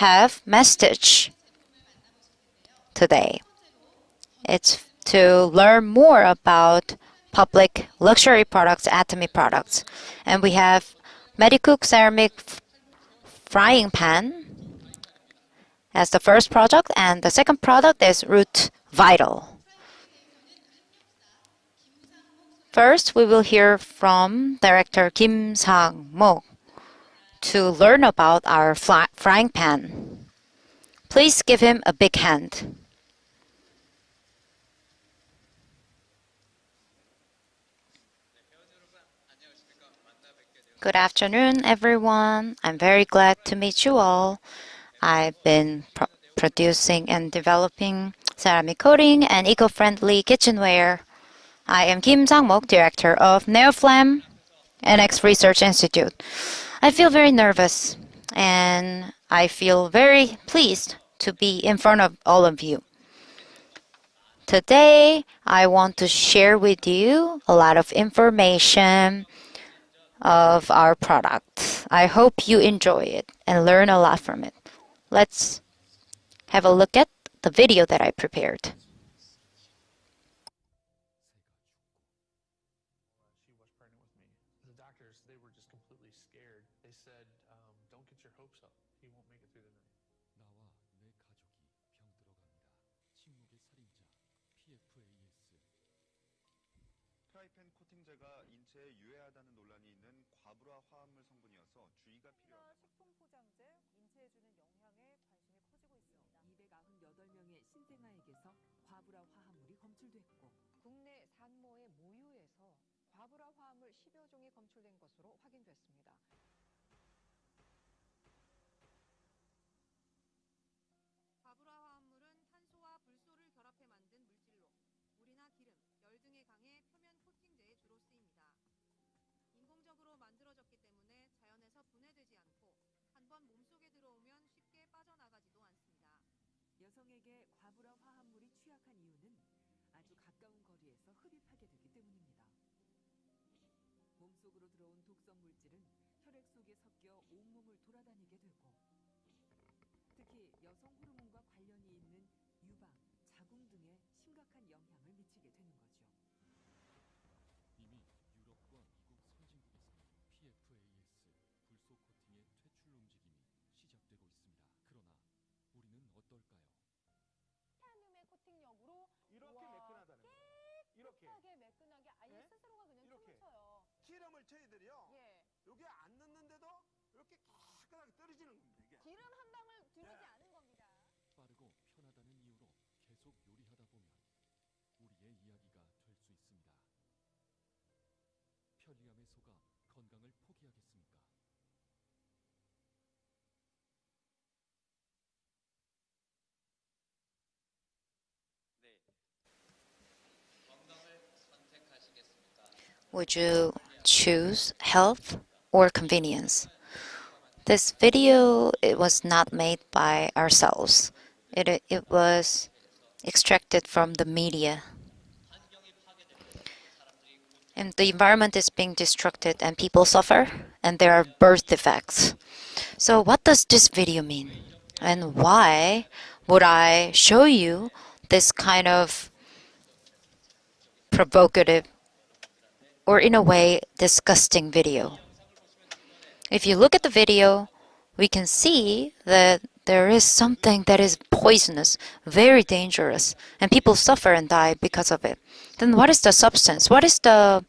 have Masstige today. It's to learn more about public luxury products, Atomy products. And we have Medi-Cook ceramic frying pan as the first product, and the second product is Root Vital. First, we will hear from Director Kim Sang-mok to learn about our frying pan. Please give him a big hand. Good afternoon, everyone. I'm very glad to meet you all. I've been producing and developing ceramic coating and eco-friendly kitchenware. I am Kim Sang-mok, Director of Neoflam NX Research Institute. I feel very nervous and I feel very pleased to be in front of all of you. Today, I want to share with you a lot of information of our product. I hope you enjoy it and learn a lot from it. Let's have a look at the video that I prepared. She was pregnant with me. The doctors, they were just completely scared. They said, don't get your hopes up. He won't make it through the night. 프라이팬 코팅제가 인체에 유해하다는 논란이 있는 과부하 화합물 성분이어서 주의가 필요합니다. 식품 포장재, 인체에 주는 영향에 관심이 커지고 있습니다. 298명의 신생아에게서 과부하 화합물이 검출됐고 국내 산모의 모유에서 과부하 화합물 10여 종이 검출된 것으로 확인됐습니다. 과부하 화합물은 탄소와 불소를 결합해 만든 물질로 물이나 기름, 열 등에 강해 표면 코팅제에 주로 쓰입니다. 인공적으로 만들어졌기 때문에 자연에서 분해되지 않고 한번 몸속에 들어오면 쉽게 빠져나가지도 않습니다. 여성에게 과부하 화합물이 취약한 이유는 아주 가까운 거리에서 흡입하게 되기 때문입니다. 몸속으로 들어온 독성 물질은 혈액 속에 섞여 온몸을 돌아다니게 되고 특히 여성 호르몬과 관련이 있는 유방, 자궁 등에 심각한 영향을 미치게 되는 거죠. 이미 유럽과 미국 선진국에서는 PFAS, 불소 코팅의 퇴출 움직임이 시작되고 있습니다. 그러나 우리는 어떨까요? 티타늄의 코팅력으로 이렇게 매끈하다는 거예요. 이렇게. 깨끗하게 매끈하게 아예 네? 스스로가 그냥 이렇게. 춤을 춰요. 기름을 저희들이요. 예. 여기 안 넣는데도 이렇게 깨끗하게 떨어지는 겁니다. 이게. 기름 한 방울 들어오지 않은 겁니다. 빠르고 편하다는 이유로 계속 요리하다 보면 우리의 이야기가 될 수 있습니다. 편리함에 속아 건강을 포기하겠습니까? Would you choose health or convenience? This video, it was not made by ourselves. It was extracted from the media. And the environment is being destructed and people suffer and there are birth defects. So what does this video mean? And why would I show you this kind of provocative or in a way disgusting video? If you look at the video, we can see that there is something that is poisonous, very dangerous, and people suffer and die because of it. Then what is the substance? What is the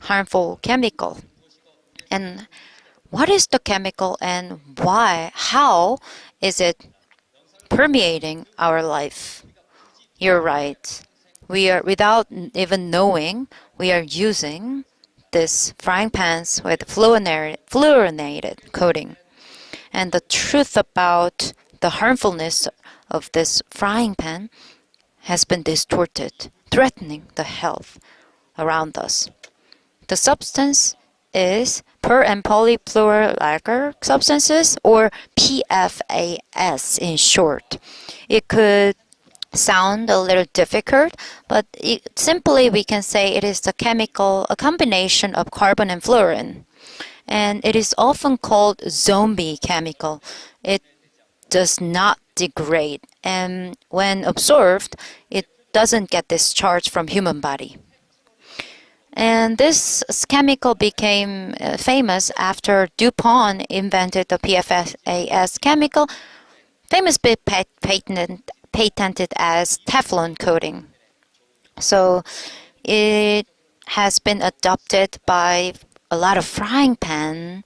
harmful chemical? And what is the chemical and why? How is it permeating our life? You're right. We are, without even knowing, we are using this frying pans with fluorinated coating. And the truth about the harmfulness of this frying pan has been distorted, threatening the health around us. The substance is per and polyfluoralkyl substances, or PFAS in short. It could sound a little difficult, but simply we can say it is a combination of carbon and fluorine. And it is often called zombie chemical. It does not degrade, and when absorbed, it doesn't get discharged from human body. And this chemical became famous after DuPont invented the PFAS chemical, famously patented as Teflon coating. So it has been adopted by a lot of frying pan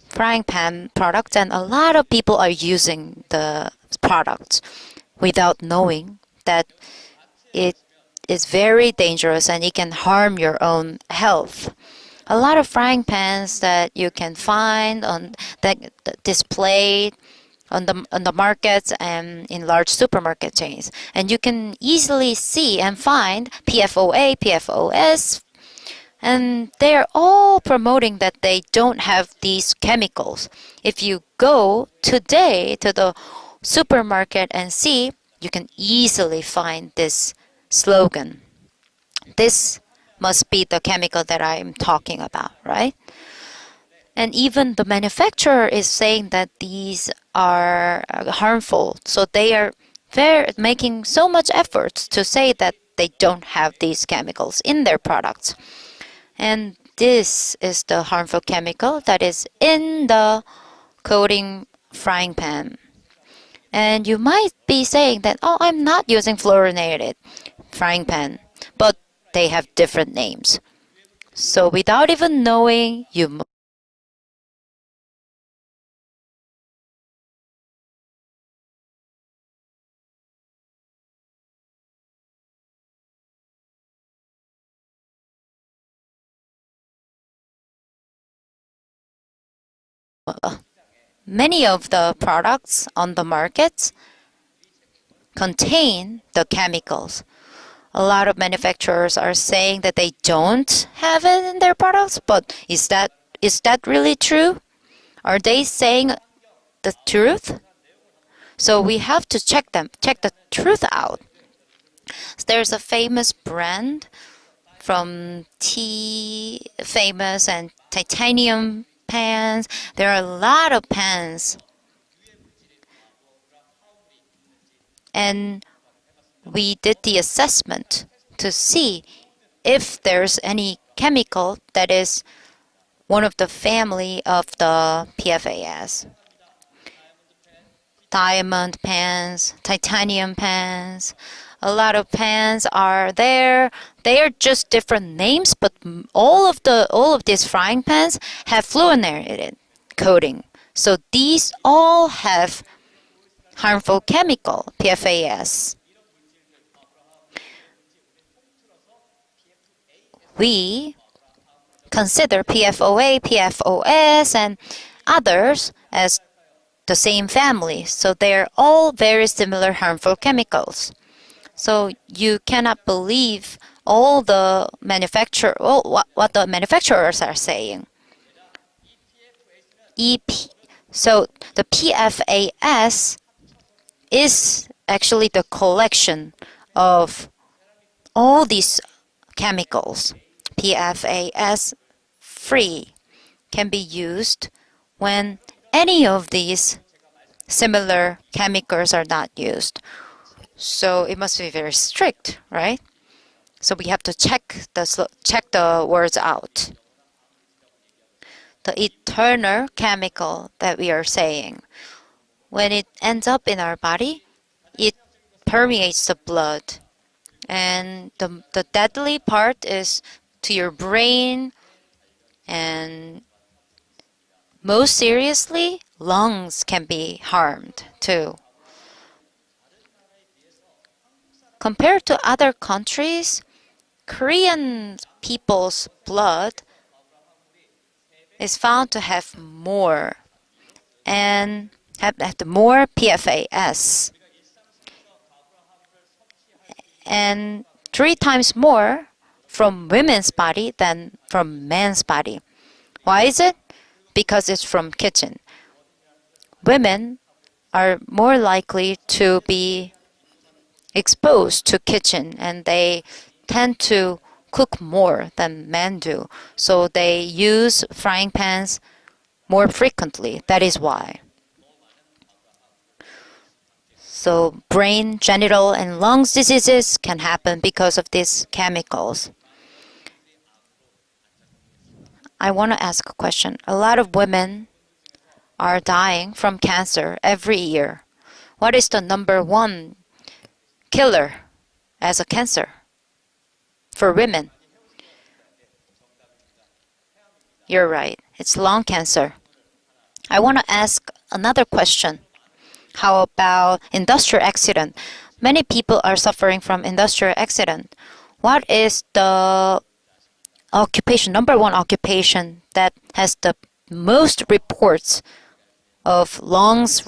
products, and a lot of people are using the products without knowing that it is very dangerous and it can harm your own health. A lot of frying pans that you can find on that displayed on the markets and in large supermarket chains, and you can easily see and find PFOA, PFOS, and they're all promoting that they don't have these chemicals. If you go today to the supermarket and see, you can easily find this slogan. This must be the chemical that I'm talking about, right? And even the manufacturer is saying that these are harmful. So they are making so much efforts to say that they don't have these chemicals in their products. And this is the harmful chemical that is in the coating frying pan. And you might be saying that, oh, I'm not using fluorinated frying pan, but they have different names. So without even knowing, you many of the products on the market contain the chemicals. A lot of manufacturers are saying that they don't have it in their products, but is that really true? Are they saying the truth? So we have to check the truth out. There's a famous brand from tea, famous and titanium pans. There are a lot of pans. And we did the assessment to see if there's any chemical that is one of the family of the PFAS. Diamond pans, titanium pans, a lot of pans are there. They are just different names, but all of these frying pans have fluorinated coating. So these all have harmful chemical, PFAS. We consider PFOA, PFOS, and others as the same family. So they're all very similar harmful chemicals. So you cannot believe all the what the manufacturers are saying. So the PFAS is actually the collection of all these chemicals. PFAS free can be used when any of these similar chemicals are not used. So it must be very strict, right? So we have to check the words out. The eternal chemical that we are saying, when it ends up in our body, it permeates the blood. And the deadly part is to your brain, and most seriously, lungs can be harmed too. Compared to other countries, Korean people's blood is found to have more and have more PFAS and 3 times more from women's body than from men's body. Why is it? Because it's from kitchen. Women are more likely to be exposed to kitchen, and they tend to cook more than men do. So they use frying pans more frequently. That is why. So brain, genital, and lungs diseases can happen because of these chemicals. I want to ask a question. A lot of women are dying from cancer every year. What is the number one killer as a cancer for women? You're right. It's lung cancer. I want to ask another question. How about industrial accident? Many people are suffering from industrial accident. What is the occupation, number one occupation that has the most reports of lungs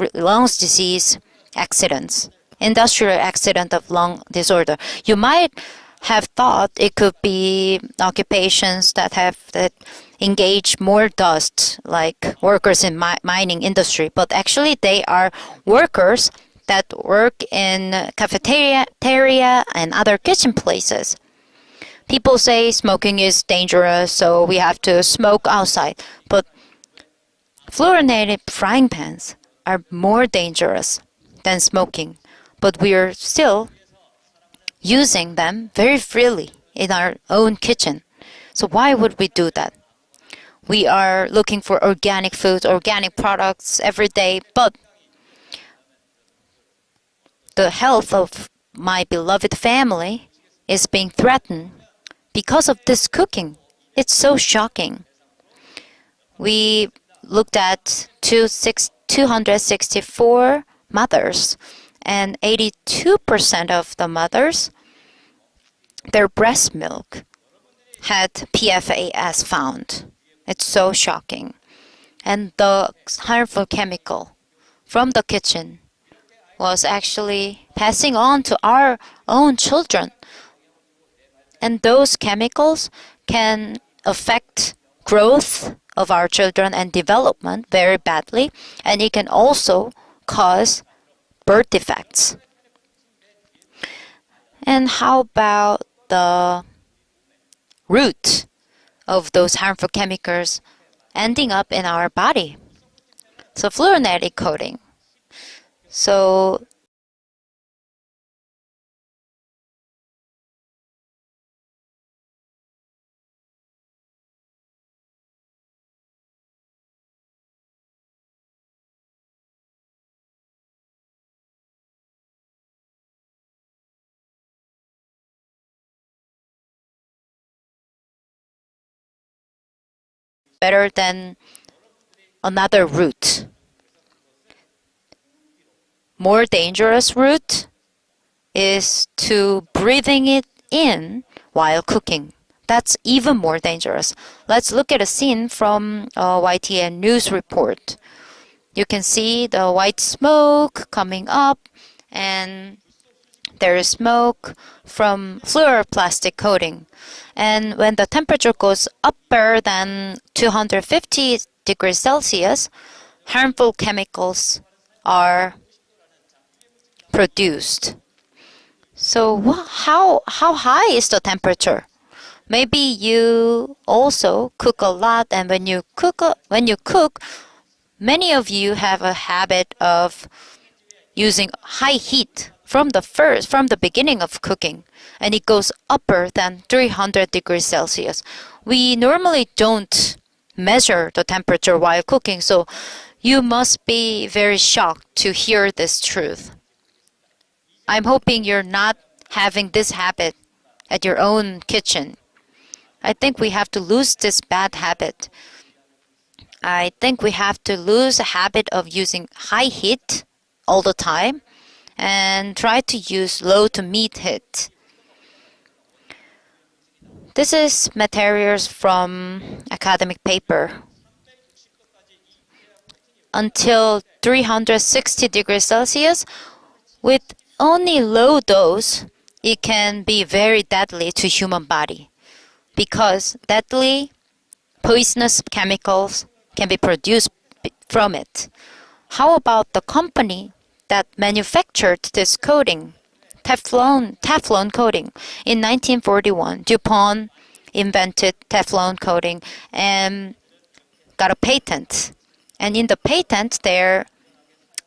disease accidents, industrial accident of lung disorder? You might have thought it could be occupations that engage more dust, like workers in mining industry, but actually they are workers that work in cafeteria and other kitchen places. People say smoking is dangerous, so we have to smoke outside. But fluorinated frying pans are more dangerous than smoking, but we are still using them very freely in our own kitchen. So why would we do that? We are looking for organic foods, organic products every day, but the health of my beloved family is being threatened because of this cooking. It's so shocking. We looked at 264 mothers, and 82% of the mothers, their breast milk had PFAS found. It's so shocking. And the harmful chemical from the kitchen was actually passing on to our own children. And those chemicals can affect growth of our children and development very badly, and it can also cause birth defects. And how about the root of those harmful chemicals ending up in our body? So fluorinated coating. So better than another route. More dangerous route is to breathing it in while cooking. That's even more dangerous. Let's look at a scene from a YTN news report. You can see the white smoke coming up, and there is smoke from fluoroplastic coating. And when the temperature goes upper than 250 degrees Celsius, harmful chemicals are produced. So how high is the temperature? Maybe you also cook a lot, and when you cook, many of you have a habit of using high heat from the beginning of cooking, and it goes upper than 300 degrees Celsius. We normally don't measure the temperature while cooking, so you must be very shocked to hear this truth. I'm hoping you're not having this habit at your own kitchen. I think we have to lose this bad habit. I think we have to lose a habit of using high heat all the time and try to use low to mid heat. This is materials from academic paper. Until 360 degrees Celsius, with only low dose, it can be very deadly to human body because deadly poisonous chemicals can be produced from it. How about the company that manufactured this coating, Teflon coating? In 1941, DuPont invented Teflon coating and got a patent. And in the patent, there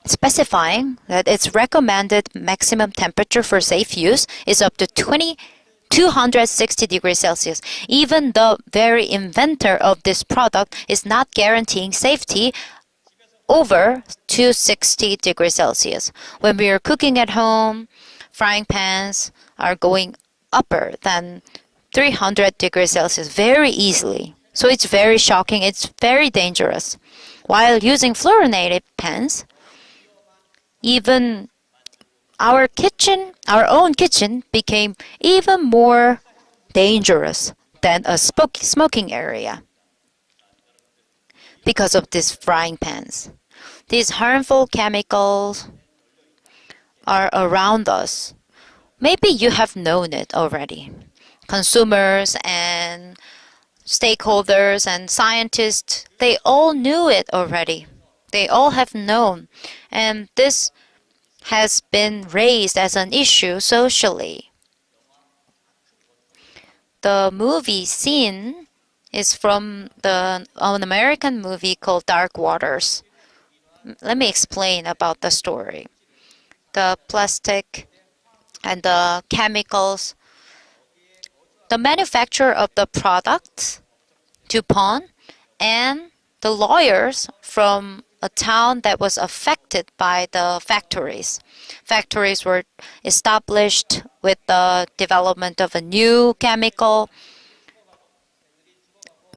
specifying that its recommended maximum temperature for safe use is up to 260 degrees Celsius. Even the very inventor of this product is not guaranteeing safety over 260 degrees Celsius. When we are cooking at home, frying pans are going upper than 300 degrees Celsius very easily. So it's very shocking, it's very dangerous. While using fluorinated pans, even our own kitchen became even more dangerous than a smoking area because of these frying pans. These harmful chemicals are around us. Maybe you have known it already. Consumers and stakeholders and scientists, they all knew it already. They all have known. And this has been raised as an issue socially. The movie scene is from an American movie called Dark Waters. Let me explain about the story. The plastic and the chemicals. The manufacturer of the product, DuPont, and the lawyers from a town that was affected by the factories. Factories were established with the development of a new chemical.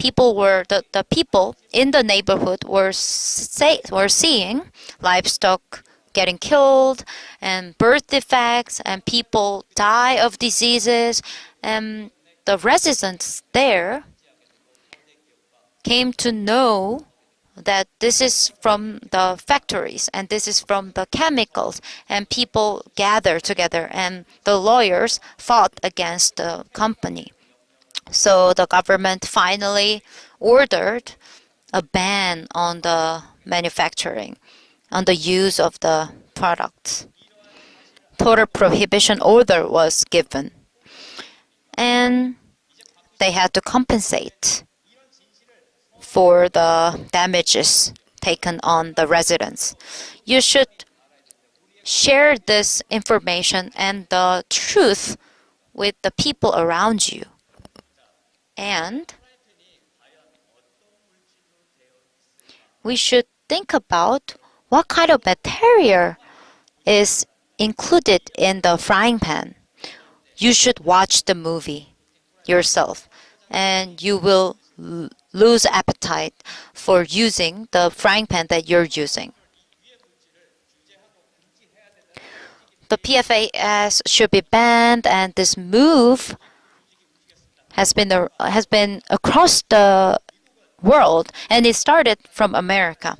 The people in the neighborhood were seeing livestock getting killed and birth defects, and people die of diseases, and the residents there came to know that this is from the factories and this is from the chemicals, and people gathered together and the lawyers fought against the company. So the government finally ordered a ban on the manufacturing, on the use of the products. Total prohibition order was given, and they had to compensate for the damages taken on the residents. You should share this information and the truth with the people around you. And we should think about what kind of material is included in the frying pan. You should watch the movie yourself, and you will lose appetite for using the frying pan that you're using. The PFAS should be banned, and this move has been across the world, and it started from America.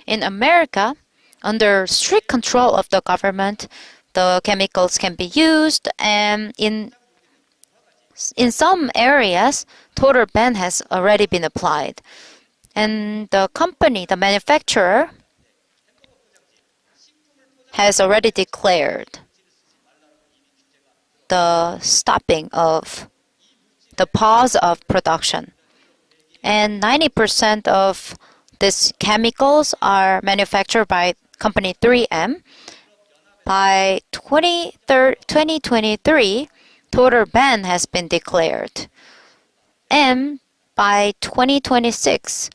In America, under strict control of the government, the chemicals can be used, and in some areas, total ban has already been applied. And the company, the manufacturer, has already declared the stopping of the pause of production. And 90% of these chemicals are manufactured by company 3M. By 2023, total ban has been declared. And by 2026,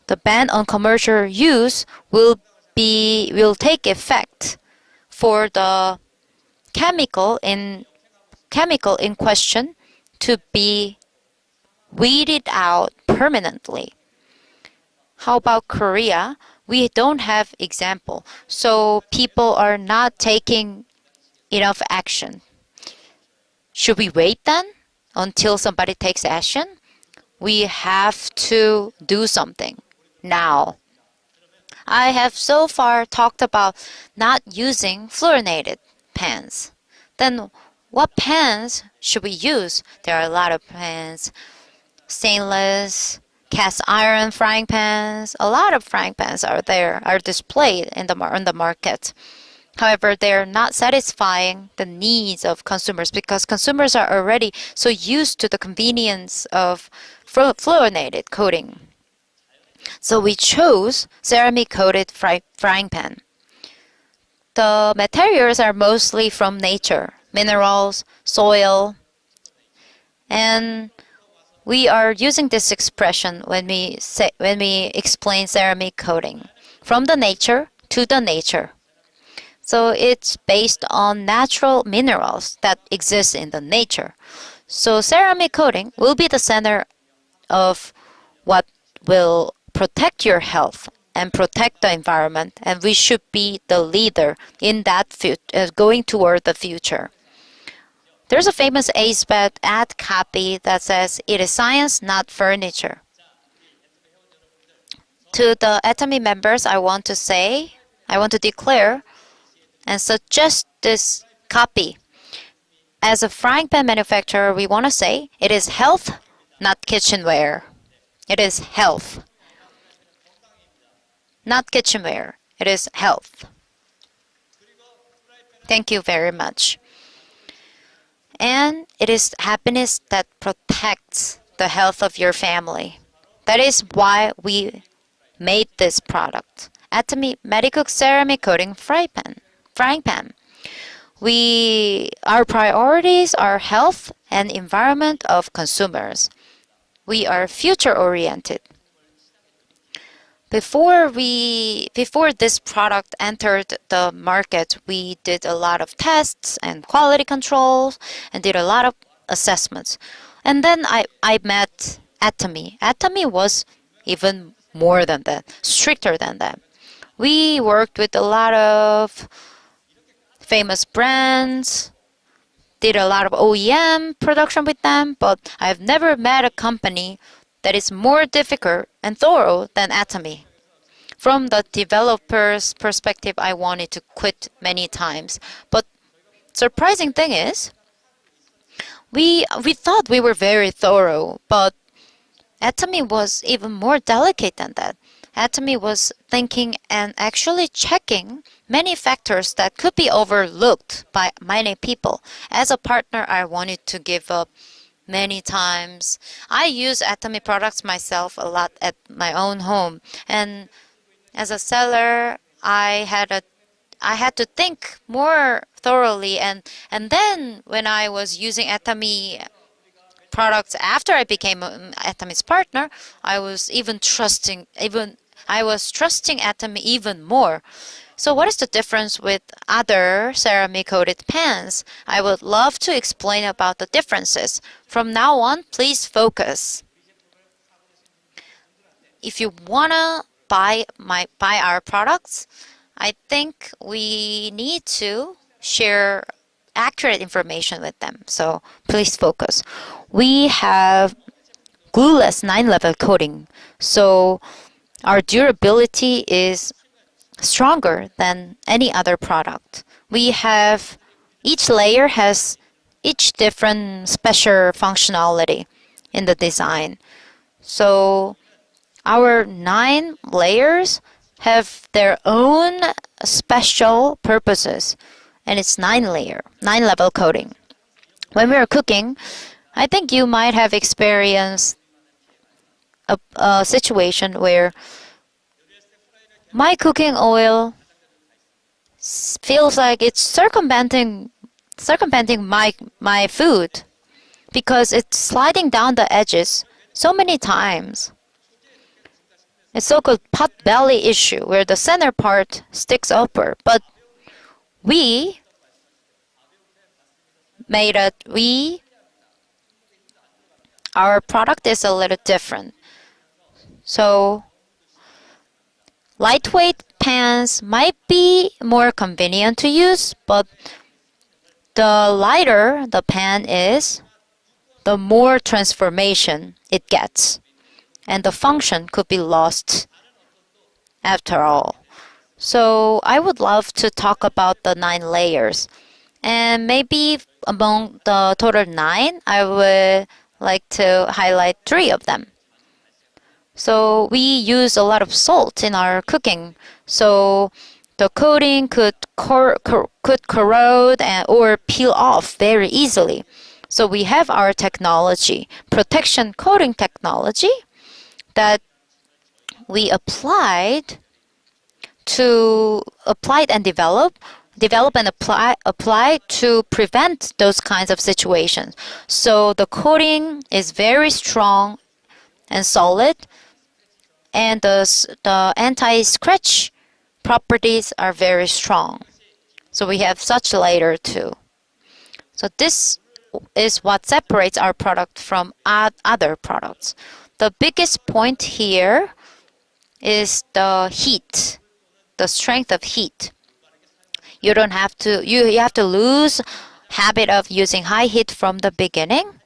the ban on commercial use will take effect for the chemical in question to be weeded out permanently. How about Korea? We don't have example, so people are not taking enough action. Should we wait then until somebody takes action? We have to do something now. I have so far talked about not using fluorinated pans. Then what pans should we use? There are a lot of pans. Stainless, cast iron frying pans. A lot of frying pans are displayed on the market. However, they are not satisfying the needs of consumers because consumers are already so used to the convenience of fluorinated coating. So we chose ceramic coated frying pan. The materials are mostly from nature, minerals, soil, and we are using this expression when we explain ceramic coating, from the nature to the nature. So it's based on natural minerals that exist in the nature. So ceramic coating will be the center of what will protect your health and protect the environment, and we should be the leader in that going toward the future. There's a famous ACEBET ad copy that says, "It is science, not furniture." To the Atomy members, I want to declare and suggest this copy. As a frying pan manufacturer, we want to say, it is health, not kitchenware. It is health, not kitchenware. It is health. Thank you very much. And it is happiness that protects the health of your family. That is why we made this product. Atomy Medi-Cook ceramic coating frying pan. Our priorities are health and environment of consumers. We are future oriented. Before this product entered the market, we did a lot of tests and quality controls and did a lot of assessments. And then I met Atomy. Atomy was even more than that, stricter than that. We worked with a lot of famous brands, did a lot of OEM production with them, but I've never met a company that is more difficult and thorough than Atomy. From the developer's perspective, I wanted to quit many times. But surprising thing is, we thought we were very thorough, but Atomy was even more delicate than that. Atomy was thinking and actually checking many factors that could be overlooked by many people. As a partner, I wanted to give up many times. I use Atomy products myself a lot at my own home, and as a seller, I had to think more thoroughly, and then when I was using Atomy products after I became Atomy's partner, I was trusting Atomy even more. So what is the difference with other ceramic coated pans? I would love to explain about the differences. From now on, please focus. If you wanna buy our products, I think we need to share accurate information with them. So please focus. We have glueless 9-level coating, so our durability is stronger than any other product. Each layer has each different special functionality in the design. So our 9 layers have their own special purposes, and it's 9-level coating. When we are cooking, I think you might have experienced a situation where my cooking oil feels like it's circumventing my food because it's sliding down the edges so many times. It's so-called pot belly issue where the center part sticks upward, but our product is a little different. So lightweight pans might be more convenient to use, but the lighter the pan is, the more transformation it gets, and the function could be lost after all. So I would love to talk about the 9 layers, and maybe among the total 9, I would like to highlight 3 of them. So we use a lot of salt in our cooking, so the coating could corrode or peel off very easily. So we have our technology, protection coating technology, that we applied and develop and apply to prevent those kinds of situations. So the coating is very strong and solid, and the anti-scratch properties are very strong. So we have such layer too. So this is what separates our product from other products. The biggest point here is the heat, the strength of heat. You don't have to you have to lose habit of using high heat from the beginning.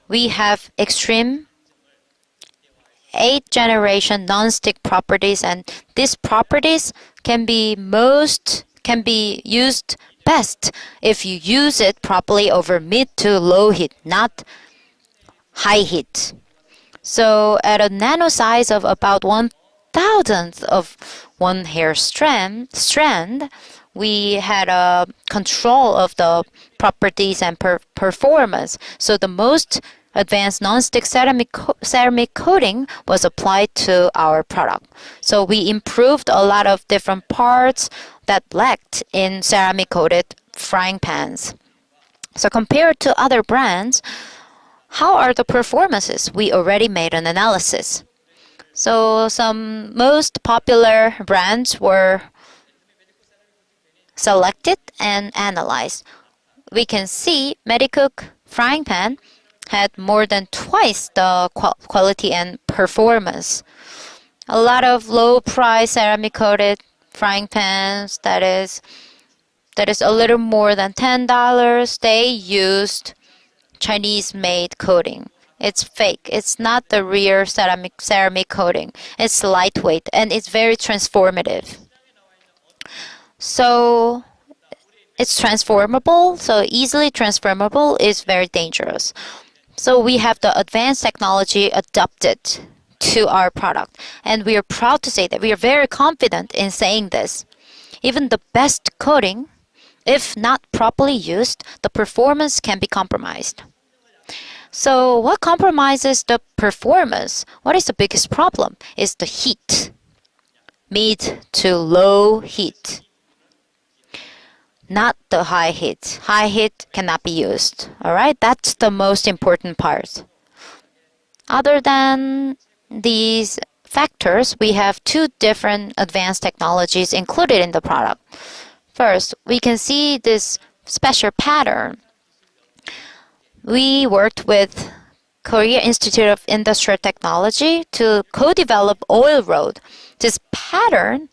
We have extreme 8th generation non-stick properties, and these properties can be used best if you use it properly over mid to low heat, not high heat. So at a nano size of about 1,000th of one hair strand, we had a control of the properties and performance. So the most advanced non-stick ceramic coating was applied to our product. So we improved a lot of different parts that lacked in ceramic coated frying pans. So compared to other brands, how are the performances? We already made an analysis. So some most popular brands were selected and analyzed. We can see Medi-Cook frying pan had more than twice the quality and performance. A lot of low price ceramic coated frying pans that is a little more than $10, they used Chinese made coating. It's fake. It's not the real ceramic coating. It's lightweight and it's very transformative. So it's transformable, so easily transformable is very dangerous. So we have the advanced technology adapted to our product, and we are proud to say that we are very confident in saying this. Even the best coating, if not properly used, the performance can be compromised. So what compromises the performance? What is the biggest problem? Is the heat. Mid to low heat. Not the high heat. High heat cannot be used. Alright, that's the most important part. Other than these factors, we have two different advanced technologies included in the product. First, we can see this special pattern. We worked with Korea Institute of Industrial Technology to co-develop oil road. This pattern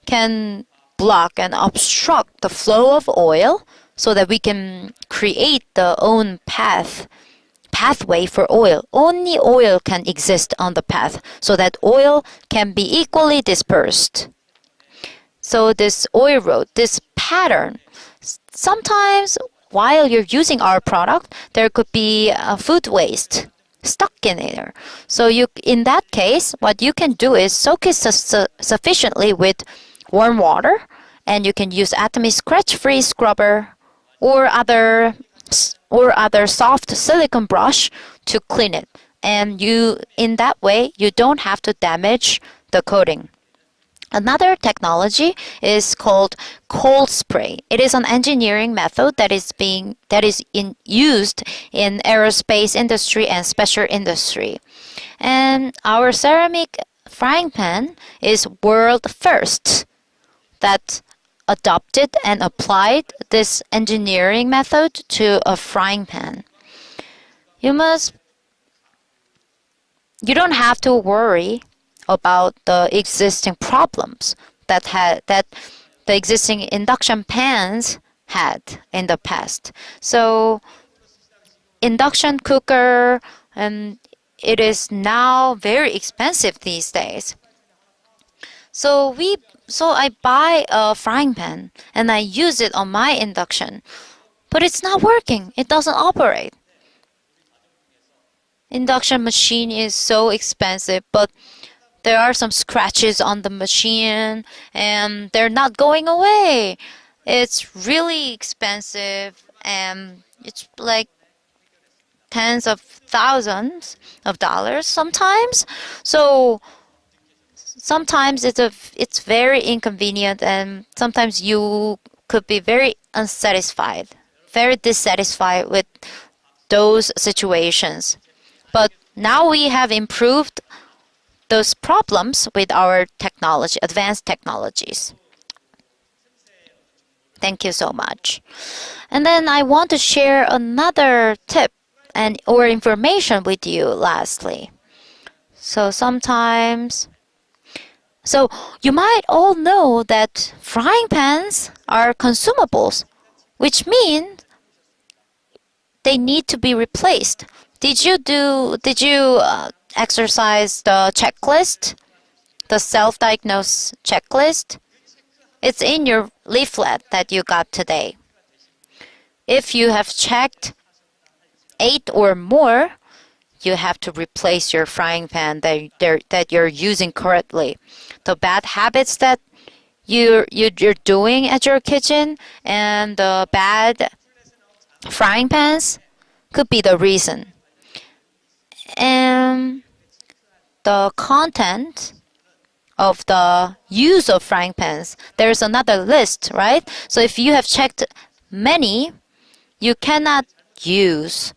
can block and obstruct the flow of oil so that we can create the own pathway for oil. Only oil can exist on the path so that oil can be equally dispersed. So this oil road, this pattern, sometimes while you're using our product, there could be food waste stuck in there. So in that case, what you can do is soak it sufficiently with warm water, and you can use Atomy scratch-free scrubber or other soft silicone brush to clean it. And in that way, you don't have to damage the coating. Another technology is called cold spray. It is an engineering method that is used in aerospace industry and special industry. And our ceramic frying pan is world first that adopted and applied this engineering method to a frying pan. You don't have to worry about the existing problems that the existing induction pans had in the past. So induction cooker, and it is now very expensive these days. So I buy a frying pan and I use it on my induction, but it's not working. It doesn't operate. Induction machine is so expensive, but there are some scratches on the machine and they're not going away. It's really expensive and it's like tens of thousands of dollars sometimes. So sometimes it's very inconvenient, and sometimes you could be very unsatisfied, very dissatisfied with those situations. But now we have improved those problems with our technology, advanced technologies. Thank you so much. And then I want to share another tip and or information with you lastly. So you might all know that frying pans are consumables, which means they need to be replaced. Did you exercise the checklist, the self-diagnose checklist? It's in your leaflet that you got today. If you have checked 8 or more, you have to replace your frying pan that you're using currently. The bad habits that you're doing at your kitchen and the bad frying pans could be the reason. And the content of the use of frying pans, there's another list, right? So if you have checked many, you cannot use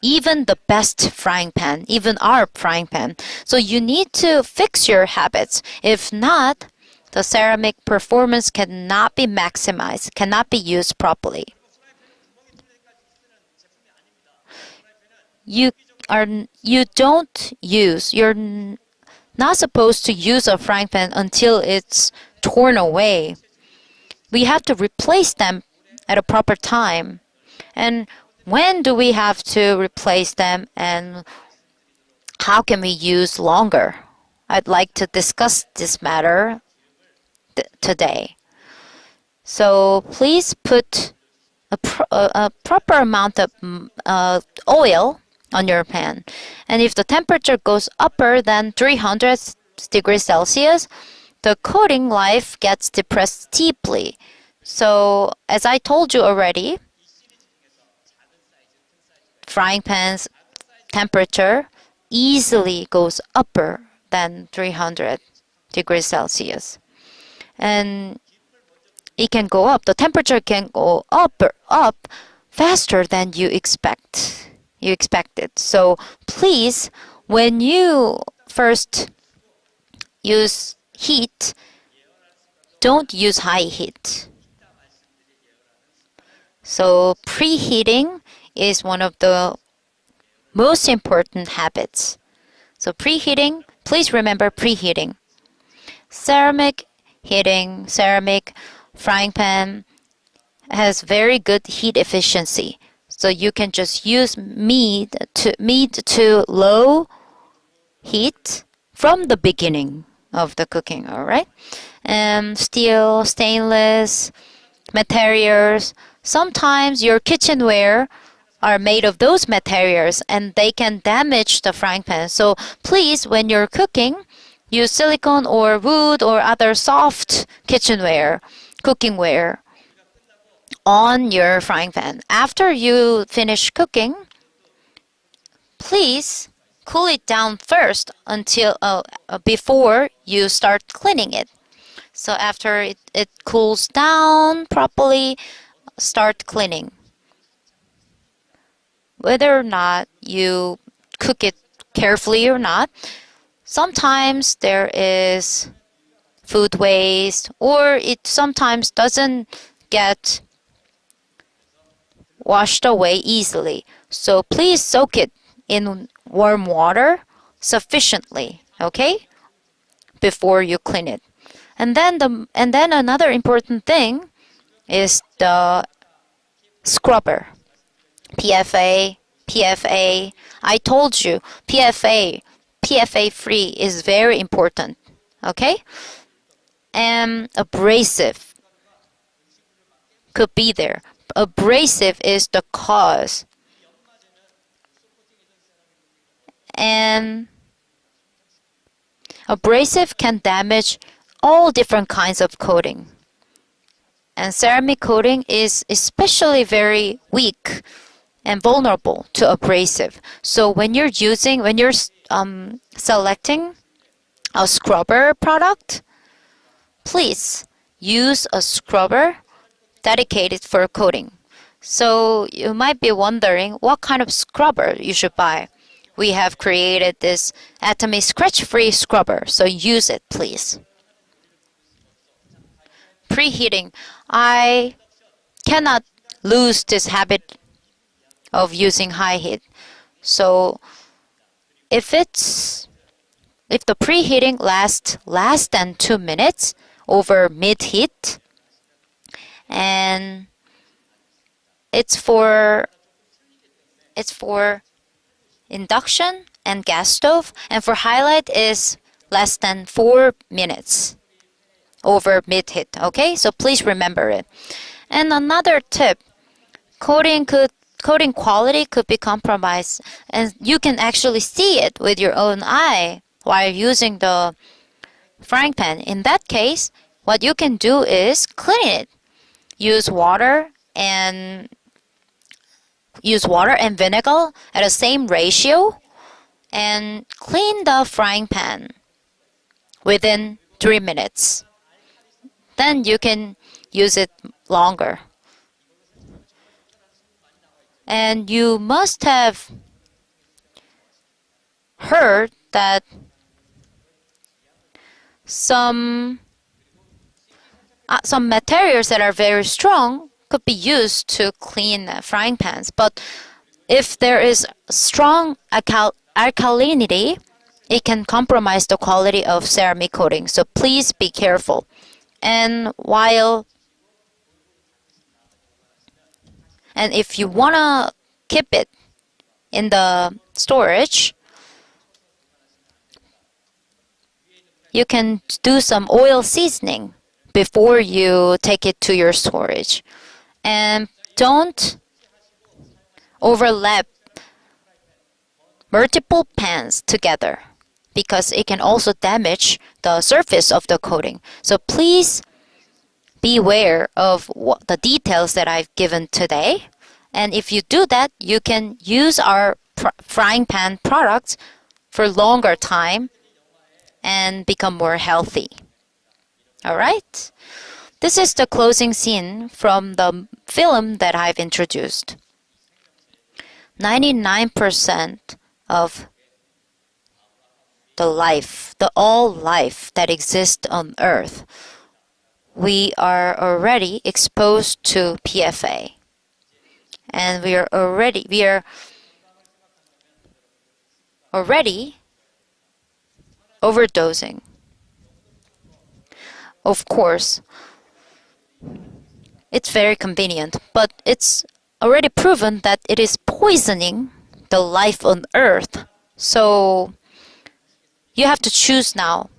even the best frying pan, even our frying pan. So you need to fix your habits. If not, the ceramic performance cannot be maximized, cannot be used properly. You're not supposed to use a frying pan until it's torn away. We have to replace them at a proper time. And when do we have to replace them, and how can we use longer? I'd like to discuss this matter today. So please put a proper amount of oil on your pan. And if the temperature goes upper than 300 degrees Celsius, the coating life gets depressed steeply. So as I told you already, frying pan's temperature easily goes upper than 300 degrees Celsius. And it can go up. The temperature can go up faster than you expected. So please, when you first use heat, don't use high heat. So preheating is one of the most important habits. So preheating, please remember preheating. Ceramic frying pan has very good heat efficiency. So you can just use mid to low heat from the beginning of the cooking, all right? And steel, stainless materials, sometimes your kitchenware are made of those materials and they can damage the frying pan. So please, when you're cooking, use silicone or wood or other soft kitchenware, cookingware on your frying pan. After you finish cooking, please cool it down first until before you start cleaning it. So after it cools down properly, start cleaning. Whether or not you cook it carefully or not, sometimes there is food waste, or it sometimes doesn't get washed away easily. So please soak it in warm water sufficiently, okay, before you clean it. And then another important thing is the scrubber. PFA. I told you, PFA free is very important. Okay? And abrasive could be there. Abrasive is the cause. And abrasive can damage all different kinds of coating. And ceramic coating is especially very weak and vulnerable to abrasive. So when you're selecting a scrubber product, please use a scrubber dedicated for coating. So you might be wondering what kind of scrubber you should buy. We have created this Atomy scratch-free scrubber, so use it, please. Preheating. I cannot lose this habit of using high heat. So if the preheating lasts less than 2 minutes over mid-heat, and it's for induction and gas stove, and for highlight is less than 4 minutes over mid-heat. Okay, so please remember it. And another tip, coating quality could be compromised, and you can actually see it with your own eye while using the frying pan. In that case, what you can do is clean it. Use water and vinegar at the same ratio and clean the frying pan within 3 minutes. Then you can use it longer. And you must have heard that some materials that are very strong could be used to clean frying pans. But if there is strong alkalinity, it can compromise the quality of ceramic coating. So please be careful. And if you want to keep it in the storage, you can do some oil seasoning before you take it to your storage. And don't overlap multiple pans together because it can also damage the surface of the coating. So please beware of the details that I've given today. And if you do that, you can use our frying pan products for longer time and become more healthy. Alright? This is the closing scene from the film that I've introduced. 99% of all life that exists on Earth, we are already exposed to PFA. And we are already overdosing. Of course, it's very convenient, but it's already proven that it is poisoning the life on Earth. So you have to choose now.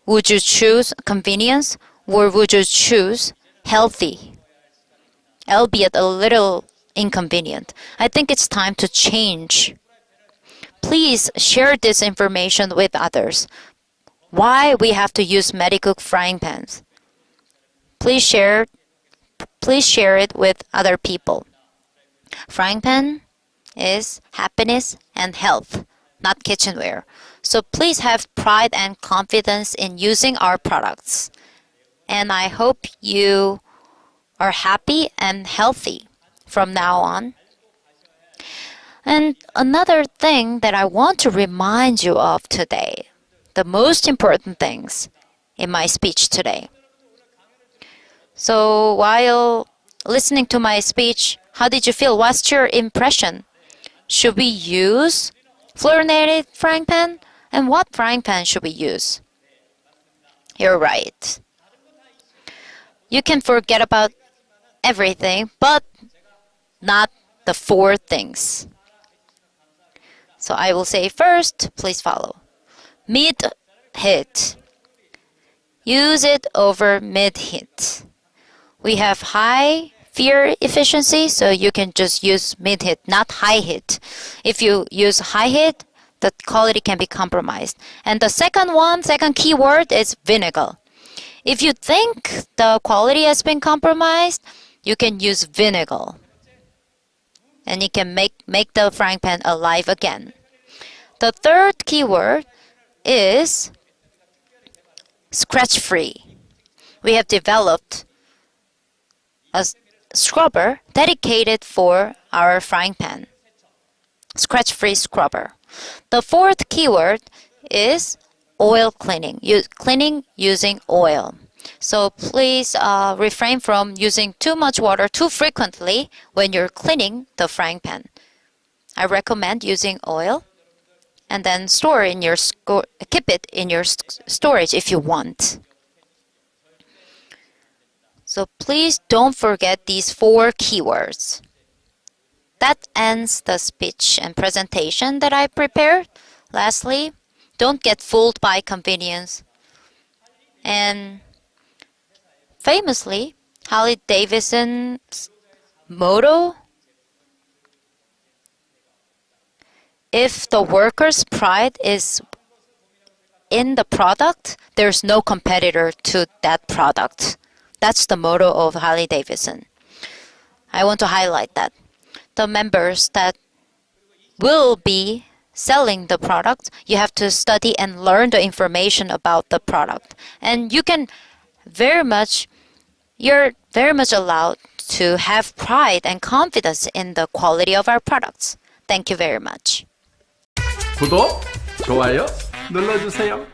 Would you choose convenience or would you choose healthy, albeit a little inconvenient? I think it's time to change. Please share this information with others. Why we have to use Medi-Cook frying pans. Please share it with other people. Frying pan is happiness and health, not kitchenware. So please have pride and confidence in using our products. And I hope you are happy and healthy from now on. And another thing that I want to remind you of today, the most important things in my speech today. So while listening to my speech, how did you feel? What's your impression? Should we use fluorinated frying pan? And what frying pan should we use? You're right. You can forget about everything, but not the 4 things. So I will say first, please follow. Mid-heat. Use it over mid-heat. We have high fuel efficiency, so you can just use mid-heat, not high heat. If you use high heat, the quality can be compromised. And the second keyword is vinegar. If you think the quality has been compromised, you can use vinegar. And it can make the frying pan alive again. The third keyword is scratch-free. We have developed a scrubber dedicated for our frying pan. Scratch-free scrubber. The fourth keyword is oil cleaning. Cleaning using oil. So please refrain from using too much water too frequently when you're cleaning the frying pan. I recommend using oil and then keep it in your storage if you want. So please don't forget these 4 keywords. That ends the speech and presentation that I prepared. Lastly, don't get fooled by convenience. And famously, Harley-Davidson's motto, if the worker's pride is in the product, there's no competitor to that product. That's the motto of Harley-Davidson. I want to highlight that. The members that will be selling the product, you have to study and learn the information about the product. And you're very much allowed to have pride and confidence in the quality of our products. Thank you very much. 구독, 좋아요 눌러주세요.